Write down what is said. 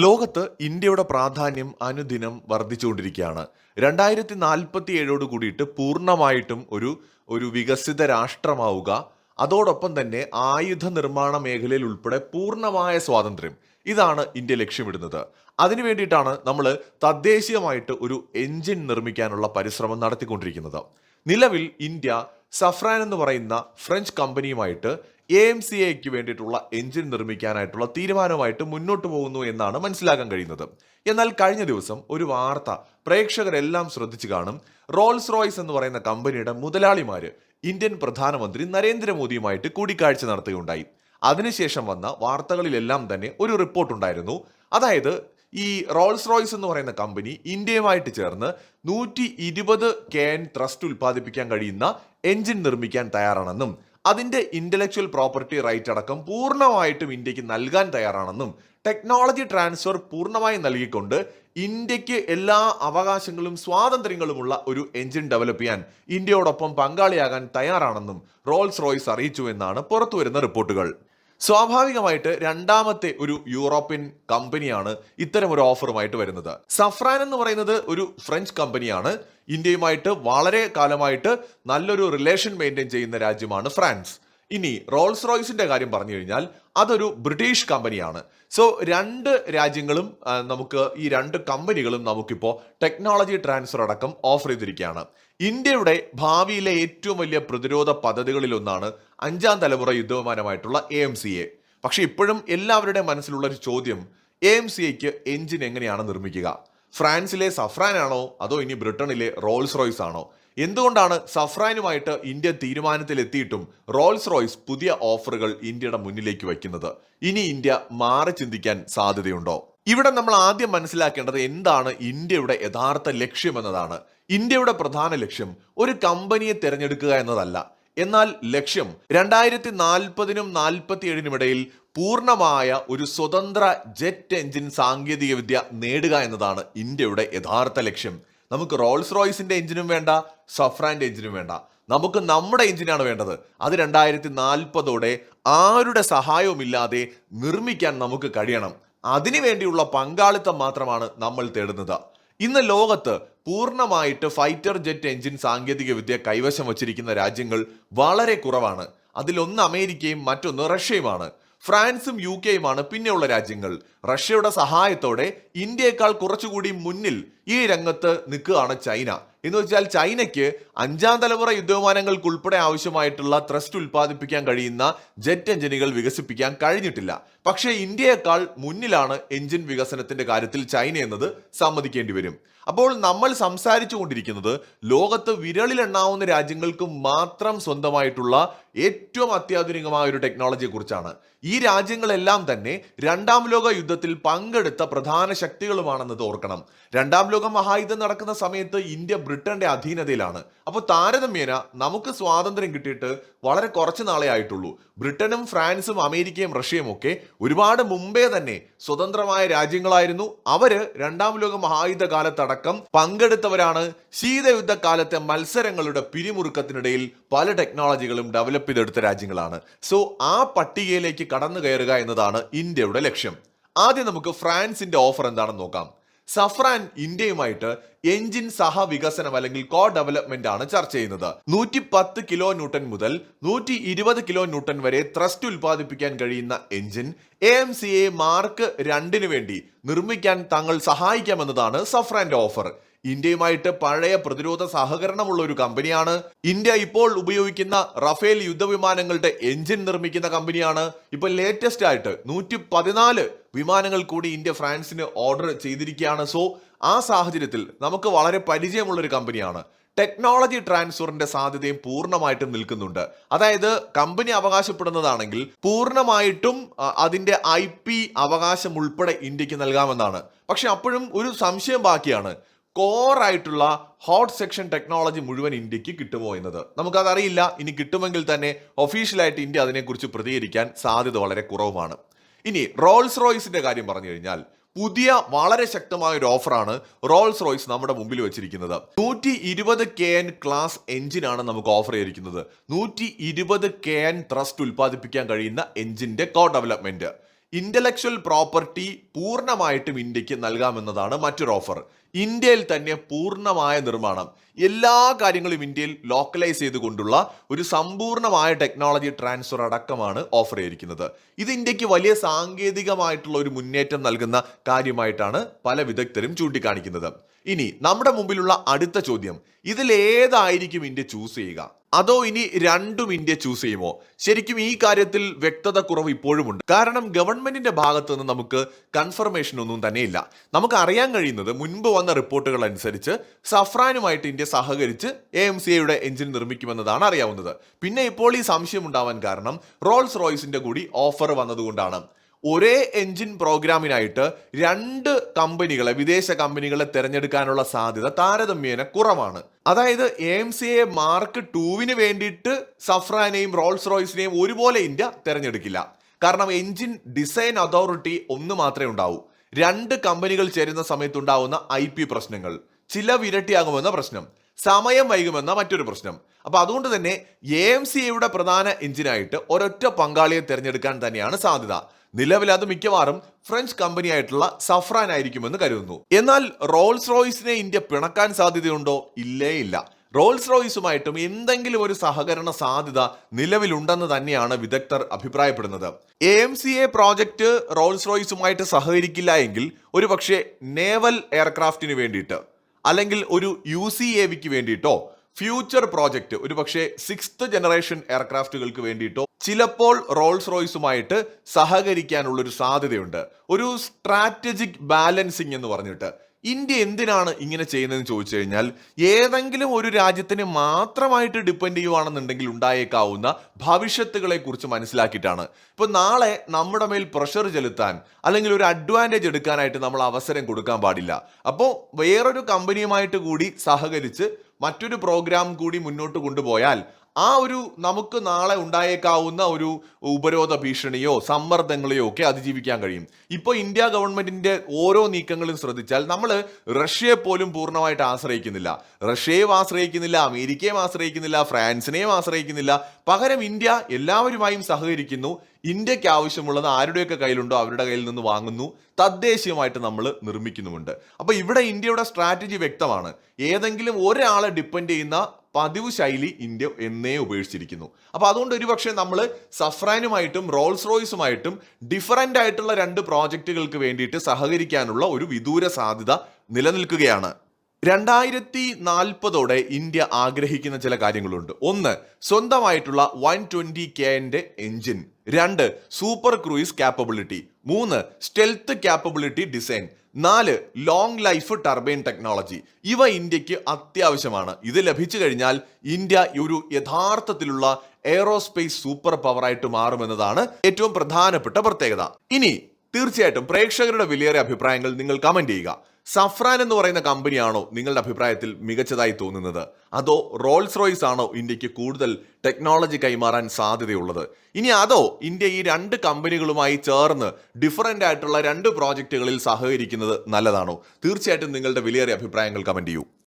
ലോകത്ത് ഇന്ത്യയുടെ പ്രാധാന്യം അനുദിനം വർദ്ധിച്ചുകൊണ്ടിരിക്കുകയാണ്. 2047 കൂടിയിട്ട് പൂർണ്ണമായിട്ടും ഒരു ഒരു വികസിത രാഷ്ട്രമാവുക, അതോടൊപ്പം തന്നെ ആയുധ നിർമ്മാണ മേഖലയിൽ ഉൾപ്പെടെ പൂർണ്ണമായ സ്വാതന്ത്ര്യം. ഇതാണ് ഇന്ത്യ ലക്ഷ്യമിടുന്നത്. അതിനു വേണ്ടിയിട്ടാണ് നമ്മൾ തദ്ദേശീയമായിട്ട് ഒരു എഞ്ചിൻ നിർമ്മിക്കാനുള്ള പരിശ്രമം നടത്തിക്കൊണ്ടിരിക്കുന്നത്. നിലവിൽ ഇന്ത്യ സഫ്രാൻ എന്ന് പറയുന്ന ഫ്രഞ്ച് കമ്പനിയുമായിട്ട് AMCAക്ക് വേണ്ടിയിട്ടുള്ള എഞ്ചിൻ നിർമ്മിക്കാനായിട്ടുള്ള തീരുമാനവുമായിട്ട് മുന്നോട്ട് പോകുന്നു എന്നാണ് മനസ്സിലാക്കാൻ കഴിയുന്നത്. എന്നാൽ കഴിഞ്ഞ ദിവസം ഒരു വാർത്ത പ്രേക്ഷകരെല്ലാം ശ്രദ്ധിച്ചു കാണും. റോൾസ് റോയ്സ് എന്ന് പറയുന്ന കമ്പനിയുടെ മുതലാളിമാര് ഇന്ത്യൻ പ്രധാനമന്ത്രി നരേന്ദ്രമോദിയുമായിട്ട് കൂടിക്കാഴ്ച നടത്തുകയുണ്ടായി. അതിനുശേഷം വന്ന വാർത്തകളിലെല്ലാം തന്നെ ഒരു റിപ്പോർട്ട് ഉണ്ടായിരുന്നു. അതായത് ഈ റോൾസ് റോയ്സ് എന്ന് പറയുന്ന കമ്പനി ഇന്ത്യയുമായിട്ട് ചേർന്ന് 120 KN ത്രസ്റ്റ് ഉൽപ്പാദിപ്പിക്കാൻ കഴിയുന്ന എഞ്ചിൻ നിർമ്മിക്കാൻ തയ്യാറാണെന്നും അതിന്റെ ഇന്റലക്ച്വൽ പ്രോപ്പർട്ടി റൈറ്റ് അടക്കം പൂർണ്ണമായിട്ടും ഇന്ത്യക്ക് നൽകാൻ തയ്യാറാണെന്നും ടെക്നോളജി ട്രാൻസ്ഫർ പൂർണ്ണമായി നൽകിക്കൊണ്ട് ഇന്ത്യക്ക് എല്ലാ അവകാശങ്ങളും സ്വാതന്ത്ര്യങ്ങളുമുള്ള ഒരു എഞ്ചിൻ ഡെവലപ്പ് ചെയ്യാൻ ഇന്ത്യയോടൊപ്പം പങ്കാളിയാകാൻ തയ്യാറാണെന്നും റോൾസ് റോയ്സ് അറിയിച്ചു എന്നാണ് പുറത്തുവരുന്ന റിപ്പോർട്ടുകൾ. സ്വാഭാവികമായിട്ട് രണ്ടാമത്തെ ഒരു യൂറോപ്യൻ കമ്പനിയാണ് ഇത്തരം ഒരു ഓഫറുമായിട്ട് വരുന്നത്. സഫ്രാൻ എന്ന് പറയുന്നത് ഒരു ഫ്രഞ്ച് കമ്പനിയാണ്. ഇന്ത്യയുമായിട്ട് വളരെ കാലമായിട്ട് നല്ലൊരു റിലേഷൻ മെയിൻറ്റെയിൻ ചെയ്യുന്ന രാജ്യമാണ് ഫ്രാൻസ്. ഇനി റോൾസ് റോയ്സിന്റെ കാര്യം പറഞ്ഞു കഴിഞ്ഞാൽ അതൊരു ബ്രിട്ടീഷ് കമ്പനിയാണ്. സോ രണ്ട് രാജ്യങ്ങളും നമുക്ക് ഈ രണ്ട് കമ്പനികളും നമുക്കിപ്പോൾ ടെക്നോളജി ട്രാൻസ്ഫർ അടക്കം ഓഫർ ചെയ്തിരിക്കുകയാണ്. ഇന്ത്യയുടെ ഭാവിയിലെ ഏറ്റവും വലിയ പ്രതിരോധ പദ്ധതികളിൽ ഒന്നാണ് 5ാം തലമുറ യുദ്ധവിമാനമായിട്ടുള്ള AMCA. പക്ഷെ ഇപ്പോഴും എല്ലാവരുടെയും മനസ്സിലുള്ള ഒരു ചോദ്യം, AMCAക്ക് എഞ്ചിൻ എങ്ങനെയാണ് നിർമ്മിക്കുക? ഫ്രാൻസിലെ സഫ്രാൻ ആണോ അതോ ഇനി ബ്രിട്ടനിലെ റോൾസ് റോയ്സ് ആണോ? എന്തുകൊണ്ടാണ് സഫ്രാനുമായിട്ട് ഇന്ത്യ തീരുമാനത്തിലെത്തിയിട്ടും റോൾസ് റോയ്സ് പുതിയ ഓഫറുകൾ ഇന്ത്യയുടെ മുന്നിലേക്ക് വയ്ക്കുന്നത്? ഇനി ഇന്ത്യ മാറി ചിന്തിക്കാൻ സാധ്യതയുണ്ടോ? ഇവിടെ നമ്മൾ ആദ്യം മനസ്സിലാക്കേണ്ടത് എന്താണ് ഇന്ത്യയുടെ യഥാർത്ഥ ലക്ഷ്യം എന്നതാണ്. ഇന്ത്യയുടെ പ്രധാന ലക്ഷ്യം ഒരു കമ്പനിയെ തിരഞ്ഞെടുക്കുക എന്നതല്ല. എന്നാൽ ലക്ഷ്യം 2040നും 47നും ഇടയിൽ പൂർണ്ണമായ ഒരു സ്വതന്ത്ര ജെറ്റ് എഞ്ചിൻ സാങ്കേതിക വിദ്യ നേടുക എന്നതാണ് ഇന്ത്യയുടെ യഥാർത്ഥ ലക്ഷ്യം. നമുക്ക് റോൾസ് റോയ്സിന്റെ എഞ്ചിനും വേണ്ട, സഫ്രാന്റെ എഞ്ചിനും വേണ്ട. നമുക്ക് നമ്മുടെ എഞ്ചിനാണ് വേണ്ടത്. അത് 2040ഓടെ ആരുടെ സഹായവുമില്ലാതെ നിർമ്മിക്കാൻ നമുക്ക് കഴിയണം. അതിനുവേണ്ടിയുള്ള പങ്കാളിത്തം മാത്രമാണ് നമ്മൾ തേടുന്നത്. ഇന്ന് ലോകത്ത് പൂർണ്ണമായിട്ട് ഫൈറ്റർ ജെറ്റ് എഞ്ചിൻ സാങ്കേതിക വിദ്യ കൈവശം വച്ചിരിക്കുന്ന രാജ്യങ്ങൾ വളരെ കുറവാണ്. അതിലൊന്ന് അമേരിക്കയും മറ്റൊന്ന് റഷ്യയുമാണ്. ഫ്രാൻസും UK പിന്നെയുള്ള രാജ്യങ്ങൾ. റഷ്യയുടെ സഹായത്തോടെ ഇന്ത്യയെക്കാൾ കുറച്ചുകൂടി മുന്നിൽ ഈ രംഗത്ത് നിൽക്കുകയാണ് ചൈന. എന്ന് വെച്ചാൽ ചൈനയ്ക്ക് 5ാം തലമുറ യുദ്ധവിമാനങ്ങൾക്ക് ഉൾപ്പെടെ ആവശ്യമായിട്ടുള്ള ത്രസ്റ്റ് ഉൽപ്പാദിപ്പിക്കാൻ കഴിയുന്ന ജെറ്റ് എഞ്ചിനുകൾ വികസിപ്പിക്കാൻ കഴിഞ്ഞിട്ടില്ല. പക്ഷേ ഇന്ത്യയെക്കാൾ മുന്നിലാണ് എഞ്ചിൻ വികസനത്തിന്റെ കാര്യത്തിൽ ചൈന എന്നത് സമ്മതിക്കേണ്ടി വരും. അപ്പോൾ നമ്മൾ സംസാരിച്ചു കൊണ്ടിരിക്കുന്നത് ലോകത്ത് വിരളിലെണ്ണാവുന്ന രാജ്യങ്ങൾക്ക് മാത്രം സ്വന്തമായിട്ടുള്ള ഏറ്റവും അത്യാധുനികമായ ഒരു ടെക്നോളജിയെ കുറിച്ചാണ്. ഈ രാജ്യങ്ങളെല്ലാം തന്നെ 2ാം ലോക യുദ്ധത്തിൽ പങ്കെടുത്ത പ്രധാന ശക്തികളുമാണെന്നത് ഓർക്കണം. 2ാം ലോക മഹായുദ്ധം നടക്കുന്ന സമയത്ത് ഇന്ത്യ ബ്രിട്ടന്റെ അധീനതയിലാണ്. അപ്പോൾ താരതമ്യേന നമുക്ക് സ്വാതന്ത്ര്യം കിട്ടിയിട്ട് വളരെ കുറച്ച് നാളെ ആയിട്ടുള്ളൂ. ബ്രിട്ടനും ഫ്രാൻസും അമേരിക്കയും റഷ്യയും ഒക്കെ ഒരുപാട് മുമ്പേ തന്നെ സ്വതന്ത്രമായ രാജ്യങ്ങളായിരുന്നു. അവര് 2ാം ലോക മഹായുദ്ധ കാലത്തടക്കം പങ്കെടുത്തവരാണ്. ശീതയുദ്ധകാലത്തെ മത്സരങ്ങളുടെ പിരിമുറുക്കത്തിനിടയിൽ പല ടെക്നോളജികളും ഡെവലപ്പ് ചെയ്തെടുത്ത രാജ്യങ്ങളാണ്. സോ ആ പട്ടികയിലേക്ക് കടന്നു കയറുക എന്നതാണ് ഇന്ത്യയുടെ ലക്ഷ്യം. ആദ്യം നമുക്ക് ഫ്രാൻസിന്റെ ഓഫർ എന്താണെന്ന് നോക്കാം. സഫ്രാൻ ഇന്ത്യയുമായിട്ട് എഞ്ചിൻ സഹവികസനം അല്ലെങ്കിൽ കോ ഡെവലപ്മെന്റ് ആണ് ചർച്ച ചെയ്യുന്നത്. 110 കിലോ ന്യൂട്ടൺ മുതൽ 120 കിലോ ന്യൂട്ടൺ വരെ ത്രസ്റ്റ് ഉൽപ്പാദിപ്പിക്കാൻ കഴിയുന്ന എഞ്ചിൻ AMCA മാർക്ക് 2 വേണ്ടി നിർമ്മിക്കാൻ തങ്ങൾ സഹായിക്കാമെന്നതാണ് സഫ്രാന്റെ ഓഫർ. ഇന്ത്യയുമായിട്ട് പഴയ പ്രതിരോധ സഹകരണമുള്ള ഒരു കമ്പനിയാണ്. ഇന്ത്യ ഇപ്പോൾ ഉപയോഗിക്കുന്ന റഫേൽ യുദ്ധവിമാനങ്ങളുടെ എഞ്ചിൻ നിർമ്മിക്കുന്ന കമ്പനിയാണ്. ഇപ്പൊ ലേറ്റസ്റ്റ് ആയിട്ട് 114 വിമാനങ്ങൾ കൂടി ഇന്ത്യ ഫ്രാൻസിന് ഓർഡർ ചെയ്തിരിക്കുകയാണ്. സോ ആ സാഹചര്യത്തിൽ നമുക്ക് വളരെ പരിചയമുള്ള ഒരു കമ്പനിയാണ്. ടെക്നോളജി ട്രാൻസ്ഫറിന്റെ സാധ്യതയും പൂർണ്ണമായിട്ടും നിൽക്കുന്നുണ്ട്. അതായത് കമ്പനി അവകാശപ്പെടുന്നതാണെങ്കിൽ പൂർണ്ണമായിട്ടും അതിന്റെ IP അവകാശം ഉൾപ്പെടെ ഇന്ത്യക്ക് നൽകാമെന്നാണ്. പക്ഷെ അപ്പോഴും ഒരു സംശയം ബാക്കിയാണ്. കോർ ആയിട്ടുള്ള ഹോട്ട് സെക്ഷൻ ടെക്നോളജി മുഴുവൻ ഇന്ത്യക്ക് കിട്ടുമോ എന്നത് നമുക്കതറിയില്ല. ഇനി കിട്ടുമെങ്കിൽ തന്നെ ഒഫീഷ്യലായിട്ട് ഇന്ത്യ അതിനെക്കുറിച്ച് പ്രതികരിക്കാൻ സാധ്യത വളരെ കുറവുമാണ്. ഇനി റോൾസ് റോയ്സിന്റെ കാര്യം പറഞ്ഞു കഴിഞ്ഞാൽ പുതിയ വളരെ ശക്തമായ ഒരു ഓഫറാണ് റോൾസ് റോയ്സ് നമ്മുടെ മുമ്പിൽ വെച്ചിരിക്കുന്നത്. 120 KN ക്ലാസ് എഞ്ചിനാണ് നമുക്ക് ഓഫർ ചെയ്തിരിക്കുന്നത്. 120 KN ത്രസ്റ്റ് ഉൽപ്പാദിപ്പിക്കാൻ കഴിയുന്ന എഞ്ചിന്റെ കോ ഡെവലപ്മെന്റ്. ഇന്റലക്ച്വൽ പ്രോപ്പർട്ടി പൂർണ്ണമായിട്ടും ഇന്ത്യക്ക് നൽകാമെന്നതാണ് മറ്റൊരു ഓഫർ. ഇന്ത്യയിൽ തന്നെ പൂർണ്ണമായ നിർമ്മാണം, എല്ലാ കാര്യങ്ങളും ഇന്ത്യയിൽ ലോക്കലൈസ് ചെയ്തുകൊണ്ടുള്ള ഒരു സമ്പൂർണ്ണമായ ടെക്നോളജി ട്രാൻസ്ഫർ അടക്കമാണ് ഓഫർ ചെയ്തിരിക്കുന്നത്. ഇത് ഇന്ത്യക്ക് വലിയ സാങ്കേതികമായിട്ടുള്ള ഒരു മുന്നേറ്റം നൽകുന്ന കാര്യമായിട്ടാണ് പല വിദഗ്ധരും ചൂണ്ടിക്കാണിക്കുന്നത്. ഇനി നമ്മുടെ മുമ്പിലുള്ള അടുത്ത ചോദ്യം, ഇതിൽ ഏതായിരിക്കും ഇന്ത്യ ചൂസ് ചെയ്യുക? അതോ ഇനി രണ്ടും ഇന്ത്യ ചൂസ് ചെയ്യുമോ? ശരിക്കും ഈ കാര്യത്തിൽ വ്യക്തത കുറവ് ഇപ്പോഴുമുണ്ട്. കാരണം ഗവൺമെന്റിന്റെ ഭാഗത്ത് നിന്ന് നമുക്ക് കൺഫർമേഷൻ ഒന്നും തന്നെയില്ല. നമുക്ക് അറിയാൻ കഴിയുന്നത് മുൻപ് വന്ന റിപ്പോർട്ടുകൾ അനുസരിച്ച് സഫ്രാനുമായിട്ട് ഇന്ത്യ സഹകരിച്ച് AMCAയുടെ എഞ്ചിൻ നിർമ്മിക്കുമെന്നതാണ് അറിയാവുന്നത്. പിന്നെ ഇപ്പോൾ ഈ സംശയം ഉണ്ടാവാൻ കാരണം റോൾസ് റോയ്സിന്റെ കൂടി ഓഫർ വന്നതുകൊണ്ടാണ്. ഒരേ എഞ്ചിൻ പ്രോഗ്രാമിനായിട്ട് രണ്ട് കമ്പനികളെ, വിദേശ കമ്പനികളെ തിരഞ്ഞെടുക്കാനുള്ള സാധ്യത താരതമ്യേന കുറവാണ്. അതായത് AMCA മാർക്ക് 2 വേണ്ടിയിട്ട് സഫ്രാനെയും റോൾസ് റോയ്സിനെയും ഒരുപോലെ ഇന്ത്യ തിരഞ്ഞെടുക്കില്ല. കാരണം എഞ്ചിൻ ഡിസൈൻ അതോറിറ്റി ഒന്ന് മാത്രമേ ഉണ്ടാവൂ. രണ്ട് കമ്പനികൾ ചേരുന്ന സമയത്തുണ്ടാവുന്ന IP പ്രശ്നങ്ങൾ, ചിലവ് ഇരട്ടിയാകുമെന്ന പ്രശ്നം, സമയം വൈകുമെന്ന മറ്റൊരു പ്രശ്നം. അപ്പൊ അതുകൊണ്ട് തന്നെ AMCAയുടെ പ്രധാന എഞ്ചിനായിട്ട് ഒരൊറ്റ പങ്കാളിയെ തിരഞ്ഞെടുക്കാൻ തന്നെയാണ് സാധ്യത. നിലവിൽ അത് മിക്കവാറും ഫ്രഞ്ച് കമ്പനി ആയിട്ടുള്ള സഫ്രാൻ ആയിരിക്കുമെന്ന് കരുതുന്നു. എന്നാൽ റോൾസ് റോയ്സിനെ ഇന്ത്യ പിണക്കാൻ സാധ്യതയുണ്ടോ? ഇല്ലേ ഇല്ല. റോൾസ് റോയ്സുമായിട്ടും എന്തെങ്കിലും ഒരു സഹകരണ സാധ്യത നിലവിലുണ്ടെന്ന് തന്നെയാണ് വിദഗ്ധർ അഭിപ്രായപ്പെടുന്നത്. AMCA പ്രോജക്റ്റ് റോൾസ് റോയ്സുമായിട്ട് സഹകരിക്കില്ല എങ്കിൽ ഒരു പക്ഷേ നേവൽ എയർക്രാഫ്റ്റിന് വേണ്ടിയിട്ട്, അല്ലെങ്കിൽ ഒരു UCAVക്ക് വേണ്ടിയിട്ടോ, ഫ്യൂച്ചർ പ്രോജക്റ്റ് ഒരു പക്ഷേ 6th ജനറേഷൻ എയർക്രാഫ്റ്റുകൾക്ക് വേണ്ടിയിട്ടോ ചിലപ്പോൾ റോൾസ് റോയ്സുമായിട്ട് സഹകരിക്കാനുള്ളൊരു സാധ്യതയുണ്ട്. ഒരു സ്ട്രാറ്റജിക് ബാലൻസിങ് എന്ന് പറഞ്ഞിട്ട്. ഇന്ത്യ എന്തിനാണ് ഇങ്ങനെ ചെയ്യുന്നതെന്ന് ചോദിച്ചു കഴിഞ്ഞാൽ, ഏതെങ്കിലും ഒരു രാജ്യത്തിന് മാത്രമായിട്ട് ഡിപ്പെൻഡ് ചെയ്യുവാണെന്നുണ്ടെങ്കിൽ ഉണ്ടായേക്കാവുന്ന ഭവിഷ്യത്തുകളെ കുറിച്ച് മനസ്സിലാക്കിയിട്ടാണ്. ഇപ്പൊ നാളെ നമ്മുടെ മേൽ പ്രഷർ ചെലുത്താൻ അല്ലെങ്കിൽ ഒരു അഡ്വാൻറ്റേജ് എടുക്കാനായിട്ട് നമ്മൾ അവസരം കൊടുക്കാൻ പാടില്ല. അപ്പോൾ വേറൊരു കമ്പനിയുമായിട്ട് കൂടി സഹകരിച്ച് മറ്റൊരു പ്രോഗ്രാം കൂടി മുന്നോട്ട് കൊണ്ടുപോയാൽ ആ ഒരു നമുക്ക് നാളെ ഉണ്ടായേക്കാവുന്ന ഒരു ഉപരോധ ഭീഷണിയോ സമ്മർദ്ദങ്ങളെയോ ഒക്കെ അതിജീവിക്കാൻ കഴിയും. ഇപ്പോൾ ഇന്ത്യ ഗവൺമെന്റിന്റെ ഓരോ നീക്കങ്ങളും ശ്രദ്ധിച്ചാൽ നമ്മൾ റഷ്യയെ പോലും പൂർണ്ണമായിട്ട് ആശ്രയിക്കുന്നില്ല. റഷ്യയും ആശ്രയിക്കുന്നില്ല, അമേരിക്കയും ആശ്രയിക്കുന്നില്ല, ഫ്രാൻസിനെയും ആശ്രയിക്കുന്നില്ല. പകരം ഇന്ത്യ എല്ലാവരുമായും സഹകരിക്കുന്നു. ഇന്ത്യക്ക് ആവശ്യമുള്ളത് ആരുടെയൊക്കെ കയ്യിലുണ്ടോ അവരുടെ കയ്യിൽ നിന്ന് വാങ്ങുന്നു, തദ്ദേശീയമായിട്ട് നമ്മൾ നിർമ്മിക്കുന്നുമുണ്ട്. അപ്പൊ ഇവിടെ ഇന്ത്യയുടെ സ്ട്രാറ്റജി വ്യക്തമാണ്. ഏതെങ്കിലും ഒരാളെ ഡിപ്പെൻഡ് ചെയ്യുന്ന പതിവ് ശൈലി ഇന്ത്യ എന്നേ ഉപേക്ഷിച്ചിരിക്കുന്നു. അപ്പൊ അതുകൊണ്ട് ഒരുപക്ഷെ നമ്മൾ സഫ്രാനുമായിട്ടും റോൾസ് റോയ്സുമായിട്ടും ഡിഫറൻ്റ് ആയിട്ടുള്ള രണ്ട് പ്രോജക്റ്റുകൾക്ക് വേണ്ടിയിട്ട് സഹകരിക്കാനുള്ള ഒരു വിദൂര സാധ്യത നിലനിൽക്കുകയാണ്. 2040 ഇന്ത്യ ആഗ്രഹിക്കുന്ന ചില കാര്യങ്ങളുണ്ട്. ഒന്ന്, സ്വന്തമായിട്ടുള്ള 120K engine. 2, super cruise capability. 3, stealth capability design. 4, long life turbine technology. ഇവ ഇന്ത്യക്ക് അത്യാവശ്യമാണ്. ഇത് ലഭിച്ചു കഴിഞ്ഞാൽ ഇന്ത്യ ഒരു യഥാർത്ഥത്തിലുള്ള എയറോസ്പേസ് സൂപ്പർ പവറായിട്ട് മാറുമെന്നതാണ് ഏറ്റവും പ്രധാനപ്പെട്ട പ്രത്യേകത. ഇനി തീർച്ചയായിട്ടും പ്രേക്ഷകരുടെ വിലയേറിയ അഭിപ്രായങ്ങൾ നിങ്ങൾ കമന്റ് ചെയ്യുക. സഫ്രാൻ എന്ന് പറയുന്ന കമ്പനിയാണോ നിങ്ങളുടെ അഭിപ്രായത്തിൽ മികച്ചതായി തോന്നുന്നത്? അതോ റോൾസ് റോയ്സ് ആണോ ഇന്ത്യക്ക് കൂടുതൽ ടെക്നോളജി കൈമാറാൻ സാധ്യതയുള്ളത്? ഇനി അതോ ഇന്ത്യ ഈ രണ്ട് കമ്പനികളുമായി ചേർന്ന് ഡിഫറൻ്റ് ആയിട്ടുള്ള രണ്ട് പ്രോജക്റ്റുകളിൽ സഹകരിക്കുന്നത് നല്ലതാണോ? തീർച്ചയായിട്ടും നിങ്ങളുടെ വിലയേറിയ അഭിപ്രായങ്ങൾ കമന്റ് ചെയ്യൂ.